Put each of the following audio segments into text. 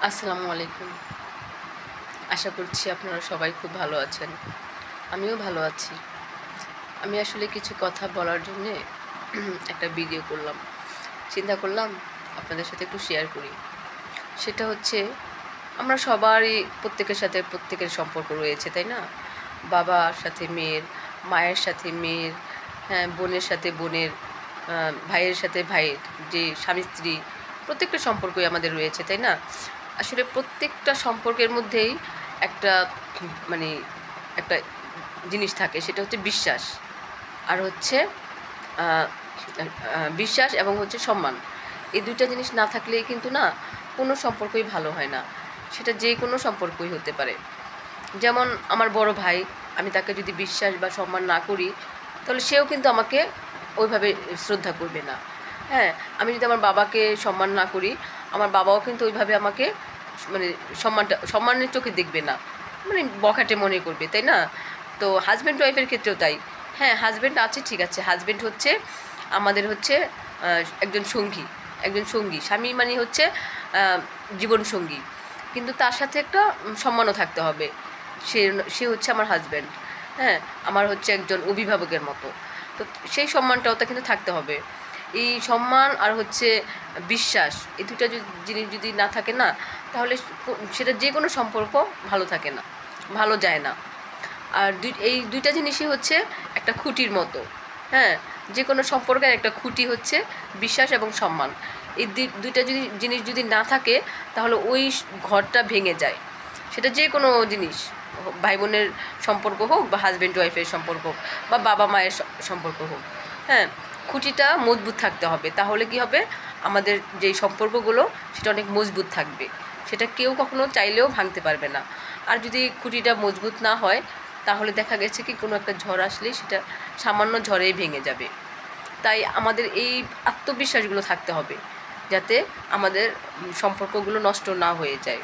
আসসালামু আলাইকুম। আশা করছি আপনারা সবাই খুব ভালো আছেন। আমিও ভালো আছি। আমি আসলে কিছু কথা বলার জন্যে একটা ভিডিও করলাম। চিন্তা করলাম আপনাদের সাথে একটু শেয়ার করি। সেটা হচ্ছে আমরা সবারই প্রত্যেকের সাথে প্রত্যেকের সম্পর্ক রয়েছে, তাই না? বাবার সাথে মেয়ের, মায়ের সাথে মেয়ের, হ্যাঁ, বোনের সাথে বোনের, ভাইয়ের সাথে ভাইয়ের, যে স্বামী-স্ত্রী প্রত্যেকটা সম্পর্কই আমাদের রয়েছে, তাই না? আসলে প্রত্যেকটা সম্পর্কের মধ্যেই একটা মানে একটা জিনিস থাকে, সেটা হচ্ছে বিশ্বাস। আর হচ্ছে আ বিশ্বাস এবং হচ্ছে সম্মান। এই ২ টা জিনিস না থাকলেই কিন্তু না কোনো সম্পর্কই ভালো হয় না। সেটা যে কোনো সম্পর্কই হতে পারে। যেমন আমার বড় ভাই, আমি তাকে যদি বিশ্বাস বা সম্মান না করি, তাহলে সেও কিন্তু আমাকে ওইভাবে শ্রদ্ধা করবে না। হ্যাঁ? আমি যদি আমার বাবাকে সম্মান না করি, আমার বাবাও কিন্তু ওইভাবে আমাকে মানে সম্মানের চোখে দেখবে না। মানে বখাটে মনে করবে, তাই না? তো হাসব্যান্ড ওয়াইফের ক্ষেত্রেও তাই। হ্যাঁ, হাসব্যান্ড আছে, ঠিক আছে। হাসব্যান্ড হচ্ছে আমাদের হচ্ছে একজন সঙ্গী, একজন সঙ্গী। স্বামী মানে হচ্ছে আ জীবনসঙ্গী। কিন্তু তার সাথে একটা সম্মানও থাকতে হবে। সে সে হচ্ছে আমার হাসব্যান্ড। হ্যাঁ? আমার হচ্ছে একজন অভিভাবকের মতো। তো সেই সম্মানটাও তো কিন্তু থাকতে হবে। এই সম্মান আর হচ্ছে বিশ্বাস, এই ২ টা জিনিস যদি না থাকে না, তাহলে সেটা যে কোনো সম্পর্ক ভালো থাকে না, ভালো যায় না। আর এই ২ টা জিনিসই হচ্ছে একটা খুঁটির মতো। হ্যাঁ? যে কোনো সম্পর্কের একটা খুঁটি হচ্ছে বিশ্বাস এবং সম্মান। এই ২ টা জিনিস যদি না থাকে, তাহলে ওই ঘরটা ভেঙে যায়। সেটা যে কোনো জিনিস, ভাই বোনের সম্পর্ক হোক বা হাসব্যান্ড ওয়াইফের সম্পর্ক হোক বা বাবা মায়ের সম্পর্ক হোক। হ্যাঁ? খুঁটিটা মজবুত থাকতে হবে। তাহলে কি হবে? আমাদের যেই সম্পর্কগুলো সেটা অনেক মজবুত থাকবে। সেটা কেউ কখনো চাইলেও ভাঙতে পারবে না। আর যদি খুঁটিটা মজবুত না হয়, তাহলে দেখা গেছে কি কোনো একটা ঝড় আসলেই সেটা সামান্য ঝড়েই ভেঙে যাবে। তাই আমাদের এই আত্মবিশ্বাসগুলো থাকতে হবে, যাতে আমাদের সম্পর্কগুলো নষ্ট না হয়ে যায়।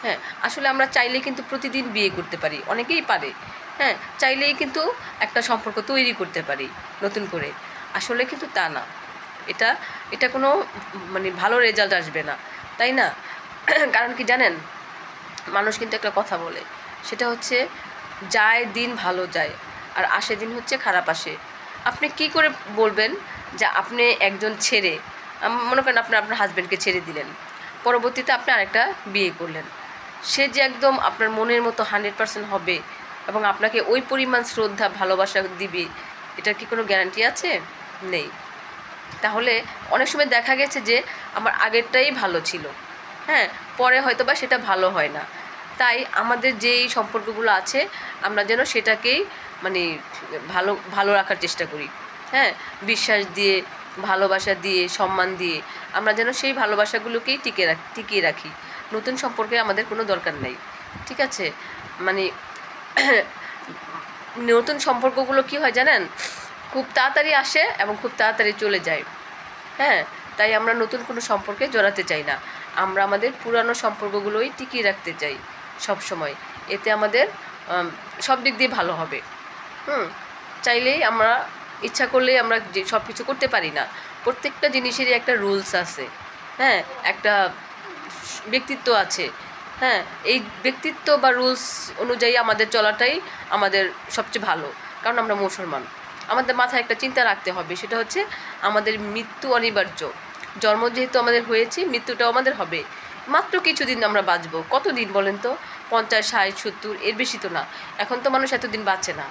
হ্যাঁ, আসলে আমরা চাইলেই কিন্তু প্রতিদিন বিয়ে করতে পারি, অনেকেই পারে। হ্যাঁ, চাইলেই কিন্তু একটা সম্পর্ক তৈরি করতে পারি নতুন করে। আসলে কিন্তু তা না। এটা এটা কোনো মানে ভালো রেজাল্ট আসবে না, তাই না? কারণ কি জানেন? মানুষ কিন্তু একটা কথা বলে, সেটা হচ্ছে যায় দিন ভালো যায় আর আসে দিন হচ্ছে খারাপ আসে। আপনি কি করে বলবেন যে আপনি একজন ছেড়ে, মনে করেন আপনি আপনার হাজব্যান্ডকে ছেড়ে দিলেন, পরবর্তীতে আপনি আরেকটা বিয়ে করলেন, সে যে একদম আপনার মনের মতো 100% হবে এবং আপনাকে ওই পরিমাণ শ্রদ্ধা ভালোবাসা দিবে, এটার কি কোনো গ্যারান্টি আছে? নেই। তাহলে অনেক সময় দেখা গেছে যে আমার আগেরটাই ভালো ছিল। হ্যাঁ? পরে হয়তোবা সেটা ভালো হয় না। তাই আমাদের যেই সম্পর্কগুলো আছে, আমরা যেন সেটাকেই মানে ভালো ভালো রাখার চেষ্টা করি। হ্যাঁ? বিশ্বাস দিয়ে, ভালোবাসা দিয়ে, সম্মান দিয়ে আমরা যেন সেই ভালোবাসাগুলোকেই টিকিয়ে রাখি। নতুন সম্পর্কে আমাদের কোনো দরকার নেই। ঠিক আছে? মানে নতুন সম্পর্কগুলো কী হয় জানেন? খুব তাড়াতাড়ি আসে এবং খুব তাড়াতাড়ি চলে যায়। হ্যাঁ? তাই আমরা নতুন কোনো সম্পর্কে জড়াতে চাই না। আমরা আমাদের পুরানো সম্পর্কগুলোই টিকিয়ে রাখতে চাই সবসময়। এতে আমাদের সব দিক দিয়ে ভালো হবে। হুম? চাইলেই আমরা, ইচ্ছা করলেই আমরা যে সব কিছু করতে পারি না। প্রত্যেকটা জিনিসেরই একটা রুলস আছে। হ্যাঁ? একটা ব্যক্তিত্ব আছে। হ্যাঁ? এই ব্যক্তিত্ব বা রুলস অনুযায়ী আমাদের চলাটাই আমাদের সবচেয়ে ভালো। কারণ আমরা মুসলমান। আমাদের মাথায় একটা চিন্তা রাখতে হবে, সেটা হচ্ছে আমাদের মৃত্যু অনিবার্য। জন্ম যেহেতু আমাদের হয়েছে, মৃত্যুটাও আমাদের হবে। মাত্র কিছুদিন আমরা বাঁচব। কতদিন বলেন তো? ৫০, ৬০, ৭০, এর বেশি তো না। এখন তো মানুষ এতদিন বাঁচে না।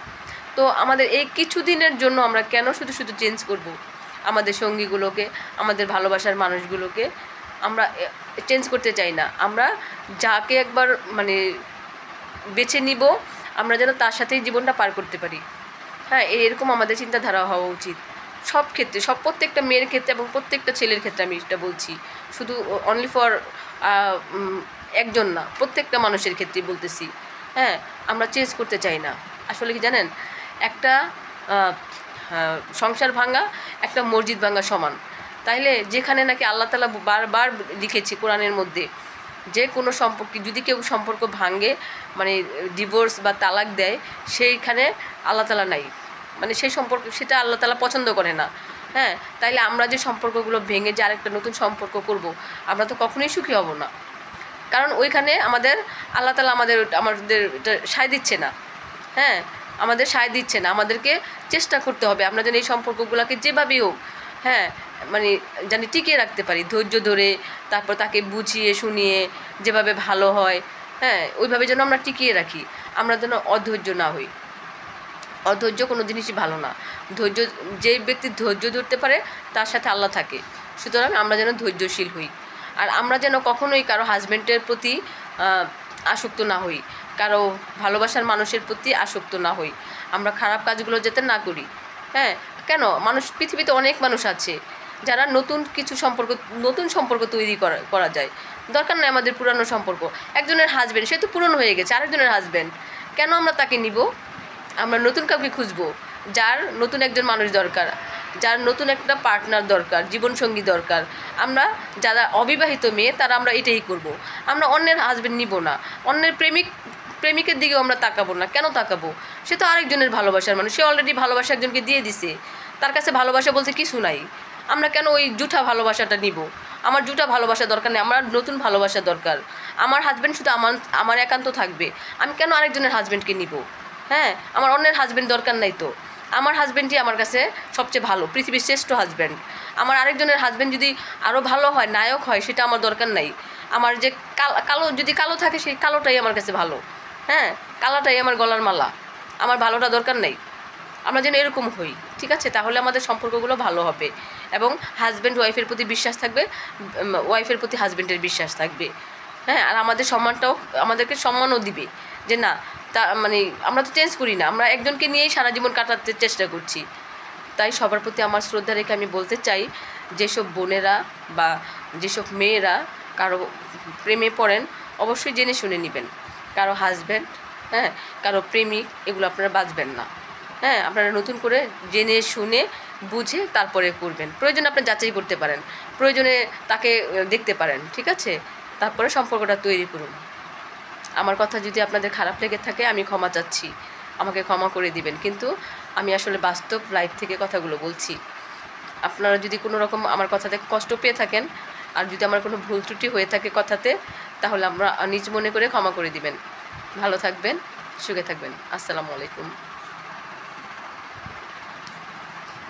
তো আমাদের এই কিছুদিনের জন্য আমরা কেন শুধু চেঞ্জ করব আমাদের সঙ্গীগুলোকে, আমাদের ভালোবাসার মানুষগুলোকে? আমরা চেঞ্জ করতে চাই না। আমরা যাকে একবার মানে বেছে নিব, আমরা যেন তার সাথেই জীবনটা পার করতে পারি। হ্যাঁ, এরকম আমাদের চিন্তাধারা হওয়া উচিত। সব ক্ষেত্রে, প্রত্যেকটা মেয়ের ক্ষেত্রে এবং প্রত্যেকটা ছেলের ক্ষেত্রে আমি এটা বলছি। শুধু অনলি ফর একজন না, প্রত্যেকটা মানুষের ক্ষেত্রেই বলতেছি। হ্যাঁ, আমরা চেঞ্জ করতে চাই না। আসলে কি জানেন? একটা আ সংসার ভাঙা একটা মসজিদ ভাঙা সমান। তাইলে যেখানে নাকি আল্লাহ তাআলা বারবার লিখেছে কোরআনের মধ্যে, যে কোনো সম্পর্কে যদি কেউ সম্পর্ক ভাঙে, মানে ডিভোর্স বা তালাক দেয়, সেইখানে আল্লাহ তাআলা নাই। মানে সেই সম্পর্ক, সেটা আল্লাহ তাআলা পছন্দ করে না। হ্যাঁ? তাইলে আমরা যে সম্পর্কগুলো ভেঙে যে আরেকটা নতুন সম্পর্ক করব, আমরা তো কখনোই সুখী হব না। কারণ ওইখানে আমাদের আল্লাহ তাআলা আমাদের এটা সায় দিচ্ছে না। হ্যাঁ, আমাদের সায় দিচ্ছে না। আমাদেরকে চেষ্টা করতে হবে আমরা যেন এই সম্পর্কগুলোকে যেভাবেই হোক, হ্যাঁ, মানে জানি টিকিয়ে রাখতে পারি, ধৈর্য ধরে, তারপর তাকে বুঝিয়ে শুনিয়ে যেভাবে ভালো হয়, হ্যাঁ, ওইভাবে যেন আমরা টিকিয়ে রাখি। আমরা যেন অধৈর্য না হই। অধৈর্য কোনো জিনিসই ভালো না। ধৈর্য, যে ব্যক্তি ধৈর্য ধরতে পারে তার সাথে আল্লাহ থাকে। সুতরাং আমরা যেন ধৈর্যশীল হই। আর আমরা যেন কখনোই কারো হাজব্যান্ডের প্রতি আসক্ত না হই, কারো ভালোবাসার মানুষের প্রতি আসক্ত না হই, আমরা খারাপ কাজগুলো যাতে না করি। হ্যাঁ, কেন মানুষ, পৃথিবীতে অনেক মানুষ আছে যারা নতুন সম্পর্ক তৈরি করা যায়। দরকার নেই আমাদের পুরানো সম্পর্ক। একজনের হাজব্যান্ড, সে তো পুরনো হয়ে গেছে, আরেকজনের হাজব্যান্ড, কেন আমরা তাকে নিব? আমরা নতুন কাউকে খুঁজবো, যার নতুন একজন মানুষ দরকার, যার নতুন একটা পার্টনার দরকার, জীবনসঙ্গী দরকার। আমরা যারা অবিবাহিত মেয়ে তারা আমরা এটাই করব। আমরা অন্যের হাজব্যান্ড নিব না, অন্যের প্রেমিকের দিকেও আমরা তাকাবো না। কেন তাকাবো? সে তো আরেকজনের ভালোবাসার মানুষ, সে অলরেডি ভালোবাসা একজনকে দিয়ে দিছে, তার কাছে ভালোবাসা বলতে কিছু নাই। আমরা কেন ওই জুঠা ভালোবাসাটা নিব? আমার জুঠা ভালোবাসা দরকার নেই, আমার নতুন ভালোবাসা দরকার। আমার হাজব্যান্ড শুধু আমার একান্ত থাকবে, আমি কেন আরেকজনের হাজব্যান্ডকে নিব? হ্যাঁ, আমার অন্যের হাজব্যান্ড দরকার নাই তো। আমার হাজব্যান্ডই আমার কাছে সবচেয়ে ভালো, পৃথিবীর শ্রেষ্ঠ হাজব্যান্ড। আমার আরেকজনের হাজব্যান্ড যদি আরও ভালো হয়, নায়ক হয়, সেটা আমার দরকার নাই। আমার যে যদি কালো থাকে, সেই কালোটাই আমার কাছে ভালো। হ্যাঁ, কালাটাই আমার গলার মালা, আমার ভালোটা দরকার নেই। আমরা যেন এরকম হই, ঠিক আছে? তাহলে আমাদের সম্পর্কগুলো ভালো হবে এবং হাজব্যান্ড ওয়াইফের প্রতি বিশ্বাস থাকবে, ওয়াইফের প্রতি হাজব্যান্ডের বিশ্বাস থাকবে। হ্যাঁ, আর আমাদের সম্মানটাও, আমাদেরকে সম্মানও দিবে যে না, তা মানে আমরা তো চেঞ্জ করি না, আমরা একজনকে নিয়েই সারা জীবন কাটাতে চেষ্টা করছি। তাই সবার প্রতি আমার শ্রদ্ধা রেখে আমি বলতে চাই, যেসব বোনেরা বা যেসব মেয়েরা কারো প্রেমে পড়েন, অবশ্যই জেনে শুনে নেবেন। কারো হাজব্যান্ড, হ্যাঁ, কারো প্রেমিক, এগুলো আপনারা বাঁচবেন না। হ্যাঁ, আপনারা নতুন করে জেনে শুনে বুঝে তারপরে করবেন। প্রয়োজনে আপনি যাচাই করতে পারেন, প্রয়োজনে তাকে দেখতে পারেন, ঠিক আছে? তারপরে সম্পর্কটা তৈরি করুন। আমার কথা যদি আপনাদের খারাপ লেগে থাকে, আমি ক্ষমা চাচ্ছি, আমাকে ক্ষমা করে দিবেন। কিন্তু আমি আসলে বাস্তব লাইফ থেকে কথাগুলো বলছি। আপনারা যদি কোনো রকম আমার কথা থেকে কষ্ট পেয়ে থাকেন, আর যদি আমার কোনো ভুল ত্রুটি হয়ে থাকে কথাতে, তাহলে আমরা নিজ মনে করে ক্ষমা করে দিবেন। ভালো থাকবেন, সুখে থাকবেন। আসসালামু আলাইকুম।